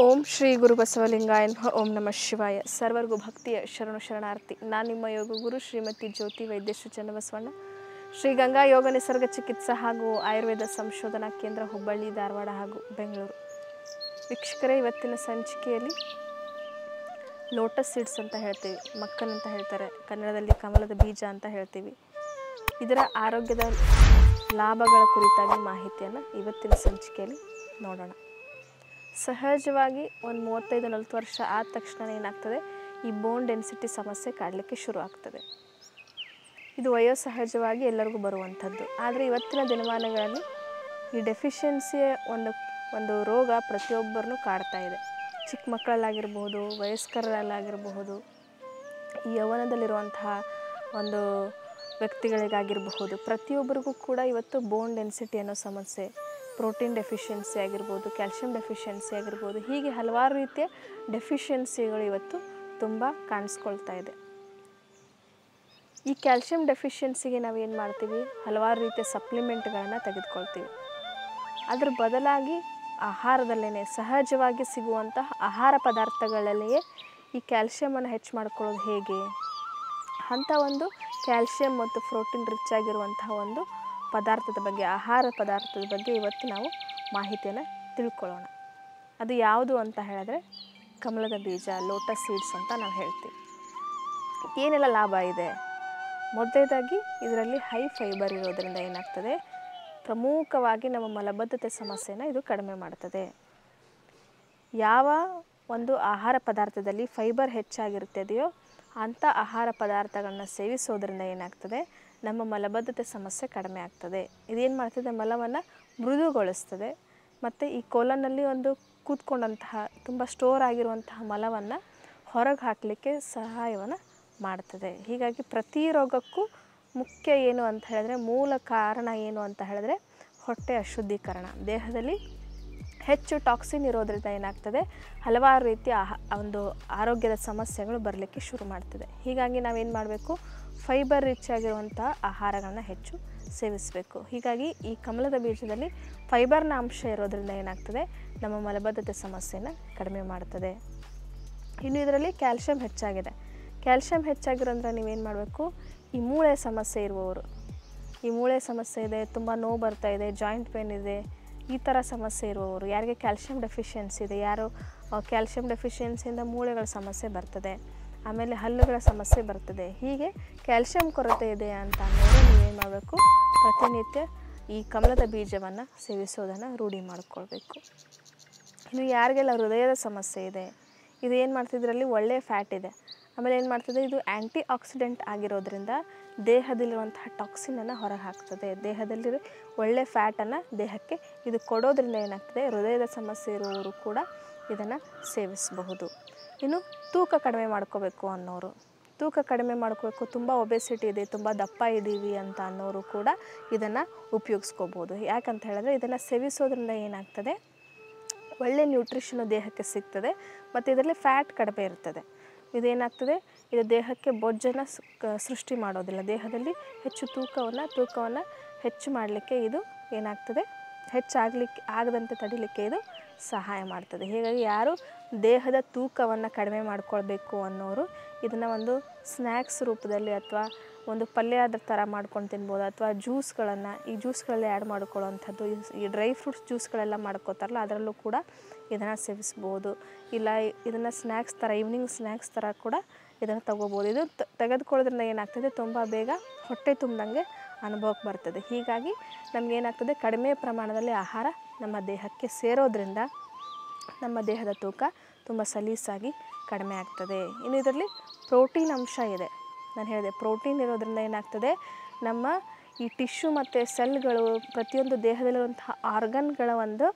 ಓಂ ಶ್ರೀ ಗುರು ಬಸವಲಿಂಗಾಯ ನಮಃ. ಓಂ ನಮಃ ಶಿವಾಯ. ಸರ್ವರಿಗೂ ಭಕ್ತಿಯ ಶರಣಾರ್ಥಿ. ನಾನು ನಿಮ್ಮ ಯೋಗ ಗುರು ಶ್ರೀಮತಿ ಜ್ಯೋತಿ ವೈದ್ಯಶ್ರೀ ಚನ್ನಬಸವಣ್ಣ, ಶ್ರೀ ಗಂಗಾ ಯೋಗ ನಿಸರ್ಗ ಚಿಕಿತ್ಸಾ ಹಾಗೂ ಆಯುರ್ವೇದ ಸಂಶೋಧನಾ ಕೇಂದ್ರ, ಹುಬ್ಬಳ್ಳಿ, ಧಾರವಾಡ ಹಾಗೂ ಬೆಂಗಳೂರು. ವೀಕ್ಷಕರೇ, ಇವತ್ತಿನ ಸಂಚಿಕೆಯಲ್ಲಿ ಲೋಟಸ್ ಸೀಡ್ಸ್ ಅಂತ ಹೇಳ್ತೀವಿ, ಮಕ್ಕನ್ ಅಂತ ಹೇಳ್ತಾರೆ, ಕನ್ನಡದಲ್ಲಿ ಕಮಲದ ಬೀಜ ಅಂತ ಹೇಳ್ತೀವಿ. ಇದರ ಆರೋಗ್ಯದ ಲಾಭಗಳ ಕುರಿತಾಗಿ ಮಾಹಿತಿಯನ್ನು ಇವತ್ತಿನ ಸಂಚಿಕೆಯಲ್ಲಿ ನೋಡೋಣ. ಸಹಜವಾಗಿ ಒಂದು 35-40 ವರ್ಷ ಆದ ತಕ್ಷಣ ಏನಾಗ್ತದೆ, ಈ ಬೋನ್ ಡೆನ್ಸಿಟಿ ಸಮಸ್ಯೆ ಕಾಡಲಿಕ್ಕೆ ಶುರು ಆಗ್ತದೆ. ಇದು ವಯೋಸಹಜವಾಗಿ ಎಲ್ಲರಿಗೂ ಬರುವಂಥದ್ದು. ಆದರೆ ಇವತ್ತಿನ ದಿನಮಾನಗಳಲ್ಲಿ ಈ ಡೆಫಿಷಿಯನ್ಸಿಯ ಒಂದು ರೋಗ ಪ್ರತಿಯೊಬ್ಬರನ್ನು ಕಾಡ್ತಾ ಇದೆ. ಚಿಕ್ಕ ಮಕ್ಕಳಲ್ಲಾಗಿರ್ಬೋದು, ವಯಸ್ಕರಲ್ಲಾಗಿರಬಹುದು, ಈ ಯೌವನದಲ್ಲಿರುವಂತಹ ಒಂದು ವ್ಯಕ್ತಿಗಳಿಗಾಗಿರಬಹುದು, ಪ್ರತಿಯೊಬ್ಬರಿಗೂ ಕೂಡ ಇವತ್ತು ಬೋನ್ ಡೆನ್ಸಿಟಿ ಅನ್ನೋ ಸಮಸ್ಯೆ, ಪ್ರೋಟೀನ್ ಡೆಫಿಷಿಯನ್ಸಿ ಆಗಿರ್ಬೋದು, ಕ್ಯಾಲ್ಶಿಯಂ ಡೆಫಿಷಿಯನ್ಸಿ ಆಗಿರ್ಬೋದು, ಹೀಗೆ ಹಲವಾರು ರೀತಿಯ ಡೆಫಿಷಿಯನ್ಸಿಗಳು ಇವತ್ತು ತುಂಬ ಕಾಣಿಸ್ಕೊಳ್ತಾ ಇದೆ. ಈ ಕ್ಯಾಲ್ಶಿಯಂ ಡೆಫಿಷಿಯನ್ಸಿಗೆ ನಾವೇನು ಮಾಡ್ತೀವಿ, ಹಲವಾರು ರೀತಿಯ ಸಪ್ಲಿಮೆಂಟ್ಗಳನ್ನು ತೆಗೆದುಕೊಳ್ತೀವಿ. ಅದ್ರ ಬದಲಾಗಿ ಆಹಾರದಲ್ಲೇ ಸಹಜವಾಗಿ ಸಿಗುವಂತಹ ಆಹಾರ ಪದಾರ್ಥಗಳಲ್ಲಿಯೇ ಈ ಕ್ಯಾಲ್ಶಿಯಮನ್ನು ಹೆಚ್ಚು ಮಾಡ್ಕೊಳ್ಳೋದು ಹೇಗೆ ಅಂತ ಒಂದು ಕ್ಯಾಲ್ಶಿಯಂ ಮತ್ತು ಪ್ರೋಟೀನ್ ರಿಚ್ ಆಗಿರುವಂತಹ ಒಂದು ಪದಾರ್ಥದ ಬಗ್ಗೆ, ಆಹಾರ ಪದಾರ್ಥದ ಬಗ್ಗೆ ಇವತ್ತು ನಾವು ಮಾಹಿತಿಯನ್ನು ತಿಳ್ಕೊಳ್ಳೋಣ. ಅದು ಯಾವುದು ಅಂತ ಹೇಳಿದ್ರೆ ಕಮಲದ ಬೀಜ, ಲೋಟಸ್ ಸೀಡ್ಸ್ ಅಂತ ನಾವು ಹೇಳ್ತೀವಿ. ಏನೆಲ್ಲ ಲಾಭ ಇದೆ? ಮೊದಲನೇದಾಗಿ ಇದರಲ್ಲಿ ಹೈ ಫೈಬರ್ ಇರೋದರಿಂದ ಏನಾಗ್ತದೆ, ಪ್ರಮುಖವಾಗಿ ನಮ್ಮ ಮಲಬದ್ಧತೆ ಸಮಸ್ಯೆನ ಇದು ಕಡಿಮೆ ಮಾಡ್ತದೆ. ಯಾವ ಒಂದು ಆಹಾರ ಪದಾರ್ಥದಲ್ಲಿ ಫೈಬರ್ ಹೆಚ್ಚಾಗಿರ್ತದೆಯೋ ಅಂಥ ಆಹಾರ ಪದಾರ್ಥಗಳನ್ನ ಸೇವಿಸೋದ್ರಿಂದ ಏನಾಗ್ತದೆ, ನಮ್ಮ ಮಲಬದ್ಧತೆ ಸಮಸ್ಯೆ ಕಡಿಮೆ ಆಗ್ತದೆ. ಇದೇನು ಮಾಡ್ತದೆ, ಮಲವನ್ನು ಮೃದುಗೊಳಿಸ್ತದೆ ಮತ್ತು ಈ ಕೋಲನ್ನಲ್ಲಿ ಒಂದು ಕೂತ್ಕೊಂಡಂತಹ ತುಂಬ ಸ್ಟೋರ್ ಆಗಿರುವಂತಹ ಮಲವನ್ನು ಹೊರಗೆ ಹಾಕಲಿಕ್ಕೆ ಸಹಾಯವನ್ನು ಮಾಡ್ತದೆ. ಹೀಗಾಗಿ ಪ್ರತಿ ರೋಗಕ್ಕೂ ಮುಖ್ಯ ಏನು ಅಂತ ಹೇಳಿದ್ರೆ, ಮೂಲ ಕಾರಣ ಏನು ಅಂತ ಹೇಳಿದ್ರೆ ಹೊಟ್ಟೆ ಅಶುದ್ಧೀಕರಣ. ದೇಹದಲ್ಲಿ ಹೆಚ್ಚು ಟಾಕ್ಸಿನ್ ಇರೋದ್ರಿಂದ ಏನಾಗ್ತದೆ, ಹಲವಾರು ರೀತಿಯ ಒಂದು ಆರೋಗ್ಯದ ಸಮಸ್ಯೆಗಳು ಬರಲಿಕ್ಕೆ ಶುರು ಮಾಡ್ತದೆ. ಹೀಗಾಗಿ ನಾವೇನು ಮಾಡಬೇಕು, ಫೈಬರ್ ರಿಚ್ ಆಗಿರುವಂಥ ಆಹಾರಗಳನ್ನ ಹೆಚ್ಚು ಸೇವಿಸಬೇಕು. ಹೀಗಾಗಿ ಈ ಕಮಲದ ಬೀಜದಲ್ಲಿ ಫೈಬರ್ನ ಅಂಶ ಇರೋದ್ರಿಂದ ಏನಾಗ್ತದೆ, ನಮ್ಮ ಮಲಬದ್ಧತೆ ಸಮಸ್ಯೆನ ಕಡಿಮೆ ಮಾಡ್ತದೆ. ಇನ್ನು ಇದರಲ್ಲಿ ಕ್ಯಾಲ್ಶಿಯಂ ಹೆಚ್ಚಾಗಿದೆ. ಕ್ಯಾಲ್ಶಿಯಂ ಹೆಚ್ಚಾಗಿರೋದ್ರಿಂದ ನೀವೇನು ಮಾಡಬೇಕು, ಈ ಮೂಳೆ ಸಮಸ್ಯೆ ಇರುವವರು, ಈ ಮೂಳೆ ಸಮಸ್ಯೆ ಇದೆ, ತುಂಬ ನೋವು ಬರ್ತಾ ಇದೆ, ಜಾಯಿಂಟ್ ಪೇನ್ ಇದೆ, ಈ ಥರ ಸಮಸ್ಯೆ ಇರುವವರು, ಯಾರಿಗೆ ಕ್ಯಾಲ್ಶಿಯಂ ಡೆಫಿಷಿಯನ್ಸಿ ಇದೆ, ಯಾರು ಕ್ಯಾಲ್ಶಿಯಂ ಡೆಫಿಷಿಯನ್ಸಿಯಿಂದ ಮೂಳೆಗಳ ಸಮಸ್ಯೆ ಬರ್ತದೆ, ಆಮೇಲೆ ಹಲ್ಲುಗಳ ಸಮಸ್ಯೆ ಬರ್ತದೆ. ಹೀಗೆ ಕ್ಯಾಲ್ಶಿಯಂ ಕೊರತೆ ಇದೆ ಅಂತ ಅಂದರೆ ನೀವೇನು ಮಾಡಬೇಕು, ಪ್ರತಿನಿತ್ಯ ಈ ಕಮಲದ ಬೀಜವನ್ನು ಸೇವಿಸೋದನ್ನು ರೂಢಿ ಮಾಡಿಕೊಳ್ಬೇಕು. ಇನ್ನು ಯಾರಿಗೆಲ್ಲ ಹೃದಯದ ಸಮಸ್ಯೆ ಇದೆ, ಇದು ಏನು ಮಾಡ್ತಿದ್ರಲ್ಲಿ ಒಳ್ಳೆಯ ಫ್ಯಾಟ್ ಇದೆ, ಆಮೇಲೆ ಏನು ಮಾಡ್ತದೆ, ಇದು ಆ್ಯಂಟಿ ಆಕ್ಸಿಡೆಂಟ್ ಆಗಿರೋದ್ರಿಂದ ದೇಹದಲ್ಲಿರುವಂತಹ ಟಾಕ್ಸಿನನ್ನು ಹೊರಗೆ ಹಾಕ್ತದೆ. ದೇಹದಲ್ಲಿರೋ ಒಳ್ಳೆಯ ಫ್ಯಾಟನ್ನು ದೇಹಕ್ಕೆ ಇದು ಕೊಡೋದ್ರಿಂದ ಏನಾಗ್ತದೆ, ಹೃದಯದ ಸಮಸ್ಯೆ ಇರುವವರು ಕೂಡ ಇದನ್ನು ಸೇವಿಸಬಹುದು. ಇನ್ನು ತೂಕ ಕಡಿಮೆ ಮಾಡ್ಕೋಬೇಕು ಅನ್ನೋರು, ತೂಕ ಕಡಿಮೆ ಮಾಡ್ಕೋಬೇಕು, ತುಂಬ ಒಬೆಸಿಟಿ ಇದೆ, ತುಂಬ ದಪ್ಪ ಇದ್ದೀವಿ ಅಂತ ಅನ್ನೋರು ಕೂಡ ಇದನ್ನು ಉಪಯೋಗಿಸ್ಕೋಬೋದು. ಯಾಕಂತ ಹೇಳಿದ್ರೆ ಇದನ್ನು ಸೇವಿಸೋದ್ರಿಂದ ಏನಾಗ್ತದೆ, ಒಳ್ಳೆ ನ್ಯೂಟ್ರಿಷನು ದೇಹಕ್ಕೆ ಸಿಗ್ತದೆ ಮತ್ತು ಇದರಲ್ಲಿ ಫ್ಯಾಟ್ ಕಡಿಮೆ ಇರ್ತದೆ. ಇದೇನಾಗ್ತದೆ, ಇದು ದೇಹಕ್ಕೆ ಬೊಜ್ಜನ್ನು ಸೃಷ್ಟಿ ಮಾಡೋದಿಲ್ಲ. ದೇಹದಲ್ಲಿ ಹೆಚ್ಚು ತೂಕವನ್ನು ಹೆಚ್ಚು ಮಾಡಲಿಕ್ಕೆ ಇದು ಏನಾಗ್ತದೆ, ಆಗದಂತೆ ತಡಿಲಿಕ್ಕೆ ಇದು ಸಹಾಯ ಮಾಡ್ತದೆ. ಹೀಗಾಗಿ ಯಾರು ದೇಹದ ತೂಕವನ್ನು ಕಡಿಮೆ ಮಾಡ್ಕೊಳ್ಬೇಕು ಅನ್ನೋರು ಇದನ್ನು ಒಂದು ಸ್ನ್ಯಾಕ್ಸ್ ರೂಪದಲ್ಲಿ ಅಥವಾ ಒಂದು ಪಲ್ಯದ ಥರ ಮಾಡ್ಕೊಂಡು ತಿನ್ಬೋದು, ಅಥವಾ ಈ ಜ್ಯೂಸ್ಗಳಲ್ಲಿ ಆ್ಯಡ್ ಮಾಡ್ಕೊಳ್ಳೋವಂಥದ್ದು, ಈ ಡ್ರೈ ಫ್ರೂಟ್ಸ್ ಜ್ಯೂಸ್ಗಳೆಲ್ಲ ಮಾಡ್ಕೋತಾರಲ್ಲ ಅದರಲ್ಲೂ ಕೂಡ ಇದನ್ನು ಸೇವಿಸ್ಬೋದು. ಇಲ್ಲ ಇದನ್ನು ಸ್ನ್ಯಾಕ್ಸ್ ಥರ, ಈವ್ನಿಂಗ್ ಸ್ನ್ಯಾಕ್ಸ್ ಥರ ಕೂಡ ಇದನ್ನು ತಗೋಬೋದು. ಇದು ತೆಗೆದುಕೊಳ್ಳೋದ್ರಿಂದ ಏನಾಗ್ತದೆ, ತುಂಬ ಬೇಗ ಹೊಟ್ಟೆ ತುಂಬ್ದಂಗೆ ಅನುಭವಕ್ಕೆ ಬರ್ತದೆ. ಹೀಗಾಗಿ ನಮಗೇನಾಗ್ತದೆ, ಕಡಿಮೆ ಪ್ರಮಾಣದಲ್ಲಿ ಆಹಾರ ನಮ್ಮ ದೇಹಕ್ಕೆ ಸೇರೋದ್ರಿಂದ ನಮ್ಮ ದೇಹದ ತೂಕ ತುಂಬ ಸಲೀಸಾಗಿ ಕಡಿಮೆ ಆಗ್ತದೆ. ಇನ್ನು ಇದರಲ್ಲಿ ಪ್ರೋಟೀನ್ ಅಂಶ ಇದೆ. ನಾನು ಹೇಳಿದೆ, ಪ್ರೋಟೀನ್ ಇರೋದ್ರಿಂದ ಏನಾಗ್ತದೆ, ನಮ್ಮ ಈ ಟಿಶ್ಯೂ ಮತ್ತು ಸೆಲ್ಗಳು, ಪ್ರತಿಯೊಂದು ದೇಹದಲ್ಲಿರುವಂತಹ ಆರ್ಗನ್ಗಳ ಒಂದು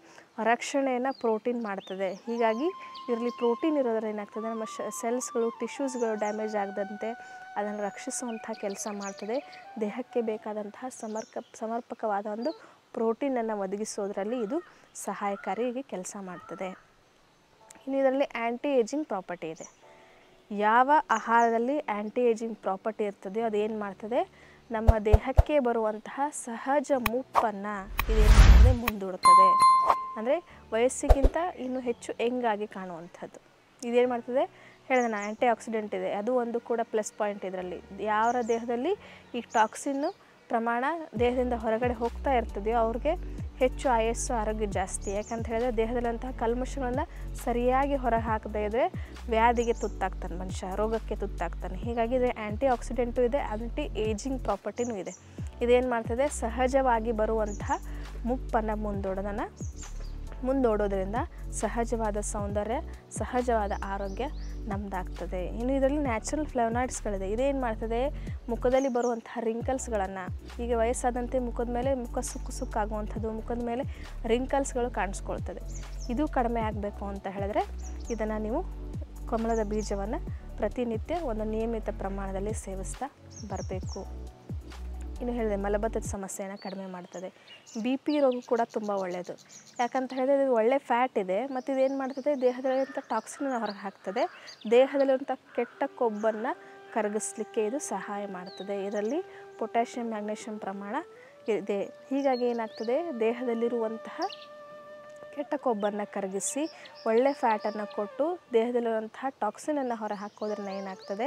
ರಕ್ಷಣೆಯನ್ನು ಪ್ರೋಟೀನ್ ಮಾಡ್ತದೆ. ಹೀಗಾಗಿ ಇದರಲ್ಲಿ ಪ್ರೋಟೀನ್ ಇರೋದ್ರಿಂದ ಏನಾಗ್ತದೆ, ನಮ್ಮ ಸೆಲ್ಸ್ಗಳು, ಟಿಶ್ಯೂಸ್ಗಳು ಡ್ಯಾಮೇಜ್ ಆಗದಂತೆ ಅದನ್ನು ರಕ್ಷಿಸುವಂಥ ಕೆಲಸ ಮಾಡ್ತದೆ. ದೇಹಕ್ಕೆ ಬೇಕಾದಂತಹ ಸಮರ್ಪಕವಾದ ಒಂದು ಪ್ರೋಟೀನನ್ನು ಒದಗಿಸೋದ್ರಲ್ಲಿ ಇದು ಸಹಾಯಕಾರಿಯಾಗಿ ಕೆಲಸ ಮಾಡ್ತದೆ. ಇನ್ನು ಇದರಲ್ಲಿ ಆ್ಯಂಟಿ ಏಜಿಂಗ್ ಪ್ರಾಪರ್ಟಿ ಇದೆ. ಯಾವ ಆಹಾರದಲ್ಲಿ ಆ್ಯಂಟಿ ಏಜಿಂಗ್ ಪ್ರಾಪರ್ಟಿ ಇರ್ತದೆಯೋ ಅದೇನು ಮಾಡ್ತದೆ, ನಮ್ಮ ದೇಹಕ್ಕೆ ಬರುವಂತಹ ಸಹಜ ಮುಪ್ಪನ್ನು ಇದೇನು ಮಾಡ್ತದೆ ಮುಂದೂಡುತ್ತದೆ. ಅಂದರೆ ವಯಸ್ಸಿಗಿಂತ ಇನ್ನೂ ಹೆಚ್ಚು ಯಂಗಾಗಿ ಕಾಣುವಂಥದ್ದು. ಇದೇನು ಮಾಡ್ತದೆ ಹೇಳಿದೆ ನಾನು, ಆ್ಯಂಟಿ ಆಕ್ಸಿಡೆಂಟ್ ಇದೆ, ಅದು ಒಂದು ಕೂಡ ಪ್ಲಸ್ ಪಾಯಿಂಟ್ ಇದರಲ್ಲಿ. ಯಾರ ದೇಹದಲ್ಲಿ ಈ ಟಾಕ್ಸಿನ್ನು ಪ್ರಮಾಣ ದೇಹದಿಂದ ಹೊರಗಡೆ ಹೋಗ್ತಾ ಇರ್ತದೆಯೋ ಅವ್ರಿಗೆ ಹೆಚ್ಚು ಆಯಸ್ಸು, ಆರೋಗ್ಯ ಜಾಸ್ತಿ. ಯಾಕಂತ ಹೇಳಿದ್ರೆ ದೇಹದಲ್ಲಂತಹ ಕಲ್ಮಶಗಳನ್ನು ಸರಿಯಾಗಿ ಹೊರ ಹಾಕದೇ ಇದ್ದರೆ ವ್ಯಾಧಿಗೆ ತುತ್ತಾಗ್ತಾನೆ ಮನುಷ್ಯ, ರೋಗಕ್ಕೆ ತುತ್ತಾಗ್ತಾನೆ. ಹೀಗಾಗಿ ಇದು ಆ್ಯಂಟಿ ಆಕ್ಸಿಡೆಂಟು ಇದೆ, ಆ್ಯಂಟಿ ಏಜಿಂಗ್ ಪ್ರಾಪರ್ಟಿನೂ ಇದೆ. ಇದೇನು ಮಾಡ್ತದೆ ಸಹಜವಾಗಿ ಬರುವಂತಹ ಮುಪ್ಪನ್ನು ಮುಂದೋಡೋದ್ರಿಂದ ಸಹಜವಾದ ಸೌಂದರ್ಯ, ಸಹಜವಾದ ಆರೋಗ್ಯ ನಮ್ಮದಾಗ್ತದೆ. ಇನ್ನು ಇದರಲ್ಲಿ ನ್ಯಾಚುರಲ್ ಫ್ಲೇವನಾಯ್ಡ್ಸ್ಗಳಿದೆ. ಇದೇನು ಮಾಡ್ತದೆ ಮುಖದಲ್ಲಿ ಬರುವಂತಹ ರಿಂಕಲ್ಸ್ಗಳನ್ನು, ಈಗ ವಯಸ್ಸಾದಂತೆ ಮುಖದ ಮೇಲೆ ಮುಖ ಸುಕ್ಕಾಗುವಂಥದ್ದು, ಮುಖದ ಮೇಲೆ ರಿಂಕಲ್ಸ್ಗಳು ಕಾಣಿಸ್ಕೊಳ್ತದೆ. ಇದು ಕಡಿಮೆ ಆಗಬೇಕು ಅಂತ ಹೇಳಿದ್ರೆ ಇದನ್ನು ನೀವು ಕಮಲದ ಬೀಜವನ್ನು ಪ್ರತಿನಿತ್ಯ ಒಂದು ನಿಯಮಿತ ಪ್ರಮಾಣದಲ್ಲಿ ಸೇವಿಸ್ತಾ ಬರಬೇಕು. ಇನ್ನು ಹೇಳಿದೆ ಮಲಬದ್ಧದ ಸಮಸ್ಯೆಯನ್ನು ಕಡಿಮೆ ಮಾಡ್ತದೆ. BP ರೋಗ ಕೂಡ ತುಂಬ ಒಳ್ಳೆಯದು. ಯಾಕಂತ ಹೇಳಿದ್ರೆ ಇದು ಒಳ್ಳೆ ಫ್ಯಾಟ್ ಇದೆ ಮತ್ತು ಇದೇನು ಮಾಡ್ತದೆ ದೇಹದಲ್ಲಿರುವಂಥ ಟಾಕ್ಸಿನನ್ನು ಹೊರಗೆ ಹಾಕ್ತದೆ. ದೇಹದಲ್ಲಿರುವಂಥ ಕೆಟ್ಟ ಕೊಬ್ಬನ್ನು ಕರಗಿಸ್ಲಿಕ್ಕೆ ಇದು ಸಹಾಯ ಮಾಡ್ತದೆ. ಇದರಲ್ಲಿ ಪೊಟ್ಯಾಷಿಯಂ, ಮ್ಯಾಗ್ನೀಷಿಯಂ ಪ್ರಮಾಣ ಇದೆ. ಹೀಗಾಗಿ ಏನಾಗ್ತದೆ ದೇಹದಲ್ಲಿರುವಂತಹ ಕೆಟ್ಟ ಕೊಬ್ಬನ್ನು ಕರಗಿಸಿ ಒಳ್ಳೆ ಫ್ಯಾಟನ್ನು ಕೊಟ್ಟು ದೇಹದಲ್ಲಿರುವಂತಹ ಟಾಕ್ಸಿನನ್ನು ಹೊರ ಹಾಕೋದ್ರಿಂದ ಏನಾಗ್ತದೆ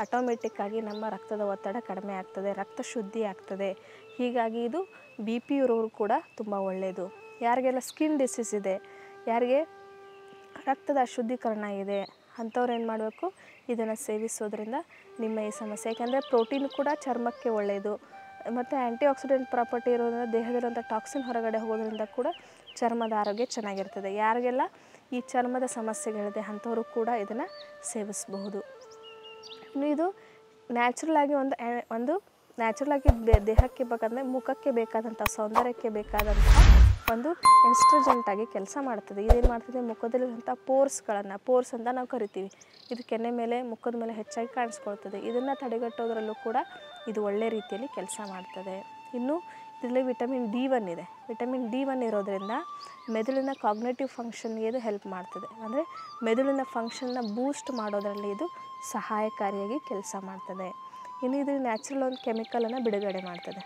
ಆಟೋಮೆಟಿಕ್ಕಾಗಿ ನಮ್ಮ ರಕ್ತದ ಒತ್ತಡ ಕಡಿಮೆ ಆಗ್ತದೆ, ರಕ್ತ ಶುದ್ಧಿ ಆಗ್ತದೆ. ಹೀಗಾಗಿ ಇದು BP ಇರೋರು ಕೂಡ ತುಂಬ ಒಳ್ಳೆಯದು. ಯಾರಿಗೆಲ್ಲ ಸ್ಕಿನ್ ಡಿಸೀಸ್ ಇದೆ, ಯಾರಿಗೆ ರಕ್ತದ ಅಶುದ್ಧೀಕರಣ ಇದೆ ಅಂಥವ್ರು ಏನು ಮಾಡಬೇಕು ಇದನ್ನು ಸೇವಿಸೋದ್ರಿಂದ ನಿಮ್ಮ ಈ ಸಮಸ್ಯೆ, ಯಾಕೆಂದರೆ ಪ್ರೋಟೀನ್ ಕೂಡ ಚರ್ಮಕ್ಕೆ ಒಳ್ಳೆಯದು ಮತ್ತು ಆ್ಯಂಟಿ ಆಕ್ಸಿಡೆಂಟ್ ಪ್ರಾಪರ್ಟಿ ಇರೋದ್ರಿಂದ ದೇಹದಲ್ಲಿರುವಂಥ ಟಾಕ್ಸಿನ್ ಹೊರಗಡೆ ಹೋಗೋದ್ರಿಂದ ಕೂಡ ಚರ್ಮದ ಆರೋಗ್ಯ ಚೆನ್ನಾಗಿರ್ತದೆ. ಯಾರಿಗೆಲ್ಲ ಈ ಚರ್ಮದ ಸಮಸ್ಯೆಗಳಿದೆ ಅಂಥವರು ಕೂಡ ಇದನ್ನು ಸೇವಿಸಬಹುದು. ಇನ್ನು ಇದು ನ್ಯಾಚುರಲಾಗಿ ಒಂದು ನ್ಯಾಚುರಲಾಗಿ ದೇಹಕ್ಕೆ ಬೇಕಂದರೆ ಮುಖಕ್ಕೆ ಬೇಕಾದಂಥ ಸೌಂದರ್ಯಕ್ಕೆ ಬೇಕಾದಂಥ ಒಂದು ಎಸ್ಟ್ರೋಜೆಂಟಾಗಿ ಕೆಲಸ ಮಾಡ್ತದೆ. ಇದೇನು ಮಾಡ್ತದೆ ಮುಖದಲ್ಲಿರುವಂಥ ಪೋರ್ಸ್ ಅಂತ ನಾವು ಕರಿತೀವಿ. ಇದು ಕೆನ್ನೆ ಮೇಲೆ ಮುಖದ ಮೇಲೆ ಹೆಚ್ಚಾಗಿ ಕಾಣಿಸ್ಕೊಳ್ತದೆ. ಇದನ್ನು ತಡೆಗಟ್ಟೋದ್ರಲ್ಲೂ ಕೂಡ ಇದು ಒಳ್ಳೆ ರೀತಿಯಲ್ಲಿ ಕೆಲಸ ಮಾಡ್ತದೆ. ಇನ್ನು ಇದರಲ್ಲಿ ವಿಟಮಿನ್ D1 ಇದೆ. ವಿಟಮಿನ್ D1 ಇರೋದ್ರಿಂದ ಮೆದುಳಿನ ಕಾಗ್ನೇಟಿವ್ ಫಂಕ್ಷನ್ಗೆ ಇದು ಹೆಲ್ಪ್ ಮಾಡ್ತದೆ. ಅಂದರೆ ಮೆದುಳಿನ ಫಂಕ್ಷನ್ನ ಬೂಸ್ಟ್ ಮಾಡೋದರಲ್ಲಿ ಇದು ಸಹಾಯಕಾರಿಯಾಗಿ ಕೆಲಸ ಮಾಡ್ತದೆ. ಇನ್ನು ಇದು ನ್ಯಾಚುರಲ್ ಒಂದು ಕೆಮಿಕಲನ್ನು ಬಿಡುಗಡೆ ಮಾಡ್ತದೆ.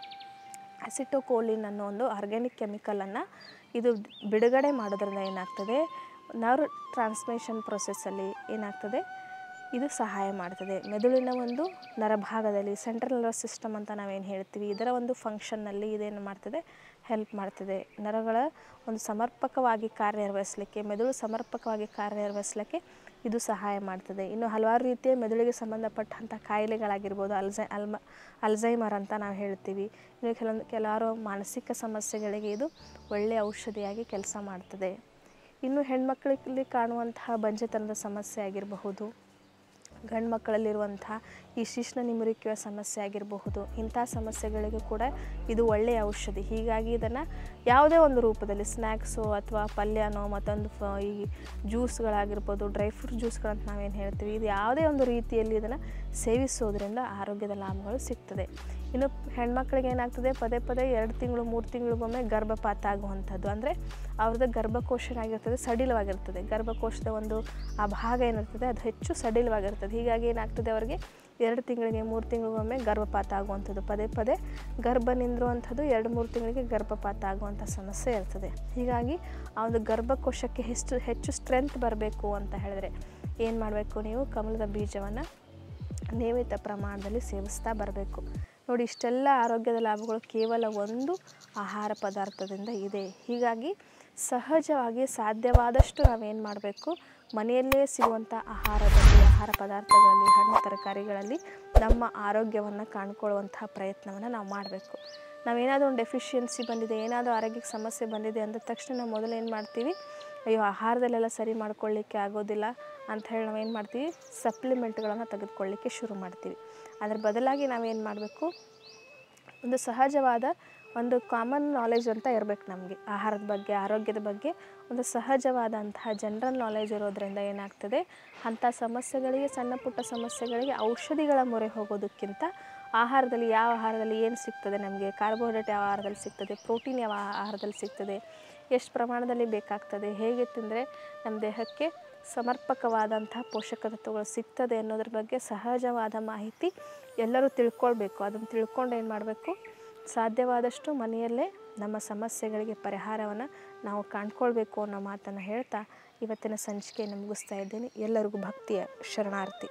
ಅಸಿಟೋಕೋಲಿನ್ ಅನ್ನೋ ಒಂದು ಆರ್ಗ್ಯಾನಿಕ್ ಕೆಮಿಕಲನ್ನು ಇದು ಬಿಡುಗಡೆ ಮಾಡೋದ್ರಿಂದ ಏನಾಗ್ತದೆ ನರ್ವ್ ಟ್ರಾನ್ಸ್ಮಿಷನ್ ಪ್ರೊಸೆಸ್ಸಲ್ಲಿ ಏನಾಗ್ತದೆ ಇದು ಸಹಾಯ ಮಾಡ್ತದೆ. ಮೆದುಳಿನ ಒಂದು ನರಭಾಗದಲ್ಲಿ ಸೆಂಟ್ರಲ್ ನರ್ವಸ್ ಸಿಸ್ಟಮ್ ಅಂತ ನಾವೇನು ಹೇಳ್ತೀವಿ ಇದರ ಒಂದು ಫಂಕ್ಷನ್ನಲ್ಲಿ ಇದೇನು ಮಾಡ್ತದೆ ಹೆಲ್ಪ್ ಮಾಡ್ತದೆ. ನರಗಳ ಒಂದು ಸಮರ್ಪಕವಾಗಿ ಕಾರ್ಯನಿರ್ವಹಿಸಲಿಕ್ಕೆ, ಮೆದುಳು ಸಮರ್ಪಕವಾಗಿ ಕಾರ್ಯನಿರ್ವಹಿಸಲಿಕ್ಕೆ ಇದು ಸಹಾಯ ಮಾಡ್ತದೆ. ಇನ್ನು ಹಲವಾರು ರೀತಿಯ ಮೆದುಳಿಗೆ ಸಂಬಂಧಪಟ್ಟಂಥ ಕಾಯಿಲೆಗಳಾಗಿರ್ಬೋದು, ಅಲ್ಝೈಮರ್ ಅಂತ ನಾವು ಹೇಳ್ತೀವಿ. ಇನ್ನು ಕೆಲವಾರು ಮಾನಸಿಕ ಸಮಸ್ಯೆಗಳಿಗೆ ಇದು ಒಳ್ಳೆಯ ಔಷಧಿಯಾಗಿ ಕೆಲಸ ಮಾಡ್ತದೆ. ಇನ್ನು ಹೆಣ್ಮಕ್ಳಲ್ಲಿ ಕಾಣುವಂತಹ ಬಂಜೆತನದ ಸಮಸ್ಯೆ ಆಗಿರಬಹುದು, ಗಂಡು ಮಕ್ಕಳಲ್ಲಿರುವಂಥ ಈ ಶಿಶ್ನ ನಿಮುರಿಕೆಯ ಸಮಸ್ಯೆ ಆಗಿರಬಹುದು, ಇಂಥ ಸಮಸ್ಯೆಗಳಿಗೂ ಕೂಡ ಇದು ಒಳ್ಳೆಯ ಔಷಧಿ. ಹೀಗಾಗಿ ಇದನ್ನು ಯಾವುದೇ ಒಂದು ರೂಪದಲ್ಲಿ ಸ್ನ್ಯಾಕ್ಸು ಅಥವಾ ಪಲ್ಯನೋ ಮತ್ತೊಂದು ಈ ಜ್ಯೂಸ್ಗಳಾಗಿರ್ಬೋದು, ಡ್ರೈ ಫ್ರೂಟ್ ಜ್ಯೂಸ್ಗಳಂತ ನಾವೇನು ಹೇಳ್ತೀವಿ, ಇದು ಯಾವುದೇ ಒಂದು ರೀತಿಯಲ್ಲಿ ಇದನ್ನು ಸೇವಿಸೋದ್ರಿಂದ ಆರೋಗ್ಯದ ಲಾಭಗಳು ಸಿಗ್ತದೆ. ಇನ್ನು ಹೆಣ್ಮಕ್ಳಿಗೆ ಏನಾಗ್ತದೆ ಪದೇ 2 ತಿಂಗಳು 3 ತಿಂಗಳಿಗೊಮ್ಮೆ ಗರ್ಭಪಾತ ಆಗುವಂಥದ್ದು. ಅಂದರೆ ಅವ್ರದ್ದು ಗರ್ಭಕೋಶ ಏನಾಗಿರ್ತದೆ ಸಡಿಲವಾಗಿರ್ತದೆ. ಗರ್ಭಕೋಶದ ಒಂದು ಆ ಭಾಗ ಏನಿರ್ತದೆ ಅದು ಹೆಚ್ಚು ಸಡಿಲವಾಗಿರ್ತದೆ. ಹೀಗಾಗಿ ಏನಾಗ್ತದೆ ಅವರಿಗೆ 2 ತಿಂಗಳಿಗೆ 3 ತಿಂಗಳಿಗೊಮ್ಮೆ ಗರ್ಭಪಾತ ಆಗುವಂಥದ್ದು, ಪದೇ ಗರ್ಭ ನಿಂದಿರುವಂಥದ್ದು 2-3 ತಿಂಗಳಿಗೆ ಗರ್ಭಪಾತ ಆಗುವಂಥ ಸಮಸ್ಯೆ ಇರ್ತದೆ. ಹೀಗಾಗಿ ಆ ಒಂದು ಗರ್ಭಕೋಶಕ್ಕೆ ಹೆಚ್ಚು ಸ್ಟ್ರೆಂತ್ ಬರಬೇಕು ಅಂತ ಹೇಳಿದ್ರೆ ಏನು ಮಾಡಬೇಕು, ನೀವು ಕಮಲದ ಬೀಜವನ್ನು ನಿಯಮಿತ ಪ್ರಮಾಣದಲ್ಲಿ ಸೇವಿಸ್ತಾ ಬರಬೇಕು. ನೋಡಿ, ಇಷ್ಟೆಲ್ಲ ಆರೋಗ್ಯದ ಲಾಭಗಳು ಕೇವಲ ಒಂದು ಆಹಾರ ಪದಾರ್ಥದಿಂದ ಇದೆ. ಹೀಗಾಗಿ ಸಹಜವಾಗಿ ಸಾಧ್ಯವಾದಷ್ಟು ನಾವೇನು ಮಾಡಬೇಕು, ಮನೆಯಲ್ಲೇ ಸಿಗುವಂಥ ಆಹಾರ ಪದಾರ್ಥಗಳಲ್ಲಿ, ಹಣ್ಣು ತರಕಾರಿಗಳಲ್ಲಿ ನಮ್ಮ ಆರೋಗ್ಯವನ್ನು ಕಾಣ್ಕೊಳ್ಳುವಂತಹ ಪ್ರಯತ್ನವನ್ನು ನಾವು ಮಾಡಬೇಕು. ನಾವೇನಾದರೂ ಒಂದು ಡೆಫಿಷಿಯನ್ಸಿ ಬಂದಿದೆ, ಏನಾದರೂ ಆರೋಗ್ಯಕ್ಕೆ ಸಮಸ್ಯೆ ಬಂದಿದೆ ಅಂದ ತಕ್ಷಣ ನಾವು ಮೊದಲು ಏನು ಮಾಡ್ತೀವಿ, ಅಯ್ಯೋ ಆಹಾರದಲ್ಲೆಲ್ಲ ಸರಿ ಮಾಡ್ಕೊಳ್ಳಿಕ್ಕೆ ಆಗೋದಿಲ್ಲ ಅಂತ ಹೇಳಿ ನಾವೇನು ಮಾಡ್ತೀವಿ, ಸಪ್ಲಿಮೆಂಟ್ಗಳನ್ನು ತೆಗೆದುಕೊಳ್ಳಿಕ್ಕೆ ಶುರು ಮಾಡ್ತೀವಿ. ಅದರ ಬದಲಾಗಿ ನಾವೇನು ಮಾಡಬೇಕು, ಒಂದು ಸಹಜವಾದ ಒಂದು ಕಾಮನ್ ನಾಲೆಜ್ ಅಂತ ಇರಬೇಕು ನಮಗೆ. ಆಹಾರದ ಬಗ್ಗೆ, ಆರೋಗ್ಯದ ಬಗ್ಗೆ ಒಂದು ಸಹಜವಾದಂತಹ ಜನರಲ್ ನಾಲೆಜ್ ಇರೋದ್ರಿಂದ ಏನಾಗ್ತದೆ, ಅಂಥ ಸಮಸ್ಯೆಗಳಿಗೆ, ಸಣ್ಣ ಪುಟ್ಟ ಸಮಸ್ಯೆಗಳಿಗೆ ಔಷಧಿಗಳ ಮೊರೆ ಹೋಗೋದಕ್ಕಿಂತ ಆಹಾರದಲ್ಲಿ ಯಾವ ಆಹಾರದಲ್ಲಿ ಏನು ಸಿಗ್ತದೆ, ನಮಗೆ ಕಾರ್ಬೋಹೈಡ್ರೇಟ್ ಯಾವ ಆಹಾರದಲ್ಲಿ ಸಿಗ್ತದೆ, ಪ್ರೋಟೀನ್ ಯಾವ ಆಹಾರದಲ್ಲಿ ಸಿಗ್ತದೆ, ಎಷ್ಟು ಪ್ರಮಾಣದಲ್ಲಿ ಬೇಕಾಗ್ತದೆ, ಹೇಗೆ ತಿಂದರೆ ನಮ್ಮ ದೇಹಕ್ಕೆ ಸಮರ್ಪಕವಾದಂಥ ಪೋಷಕ ತತ್ವಗಳು ಸಿಗ್ತದೆ ಅನ್ನೋದ್ರ ಬಗ್ಗೆ ಸಹಜವಾದ ಮಾಹಿತಿ ಎಲ್ಲರೂ ತಿಳ್ಕೊಳ್ಬೇಕು. ಅದನ್ನು ತಿಳ್ಕೊಂಡು ಏನು ಮಾಡಬೇಕು, ಸಾಧ್ಯವಾದಷ್ಟು ಮನೆಯಲ್ಲೇ ನಮ್ಮ ಸಮಸ್ಯೆಗಳಿಗೆ ಪರಿಹಾರವನ್ನು ನಾವು ಕಂಡುಕೊಳ್ಬೇಕು ಅನ್ನೋ ಮಾತನ್ನು ಹೇಳ್ತಾ ಇವತ್ತಿನ ಸಂಚಿಕೆಯನ್ನು ಮುಗಿಸ್ತಾ ಇದ್ದೀನಿ. ಎಲ್ಲರಿಗೂ ಭಕ್ತಿಯ ಶರಣಾರ್ಥಿ.